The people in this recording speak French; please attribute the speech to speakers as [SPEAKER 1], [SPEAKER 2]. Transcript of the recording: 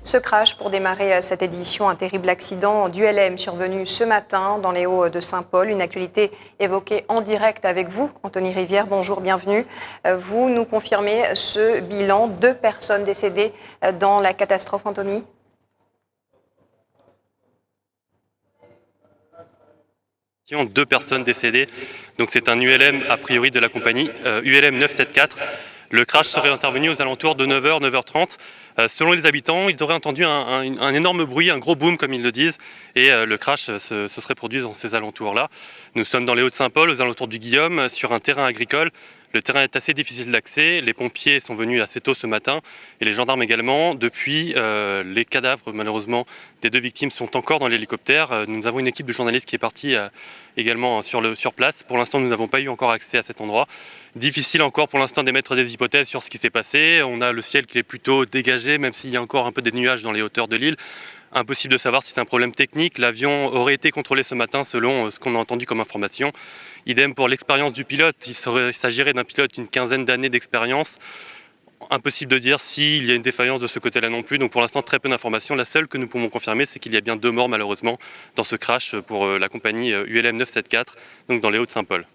[SPEAKER 1] Ce crash pour démarrer cette édition, un terrible accident d'ULM survenu ce matin dans les Hauts de Saint-Paul. Une actualité évoquée en direct avec vous, Anthony Rivière. Bonjour, bienvenue. Vous nous confirmez ce bilan, 2 personnes décédées dans la catastrophe, Anthony?
[SPEAKER 2] Deux personnes décédées, donc c'est un ULM a priori de la compagnie, ULM 974. Le crash serait intervenu aux alentours de 9h, 9h30. Selon les habitants, ils auraient entendu un énorme bruit, un gros boom comme ils le disent, et le crash se serait produit dans ces alentours-là. Nous sommes dans les Hauts-de-Saint-Paul, aux alentours du Guillaume, sur un terrain agricole. Le terrain est assez difficile d'accès, les pompiers sont venus assez tôt ce matin, et les gendarmes également. Depuis, les cadavres malheureusement des 2 victimes sont encore dans l'hélicoptère. Nous avons une équipe de journalistes qui est partie également sur place. Pour l'instant, nous n'avons pas eu encore accès à cet endroit. Difficile encore pour l'instant d'émettre des hypothèses sur ce qui s'est passé. On a le ciel qui est plutôt dégagé, même s'il y a encore un peu des nuages dans les hauteurs de l'île. Impossible de savoir si c'est un problème technique. L'avion aurait été contrôlé ce matin selon ce qu'on a entendu comme information. Idem pour l'expérience du pilote. Il s'agirait d'un pilote d'une quinzaine d'années d'expérience. Impossible de dire s'il y a une défaillance de ce côté-là non plus. Donc pour l'instant, très peu d'informations. La seule que nous pouvons confirmer, c'est qu'il y a bien 2 morts malheureusement dans ce crash pour la compagnie ULM 974, donc dans les Hauts-de-Saint-Paul.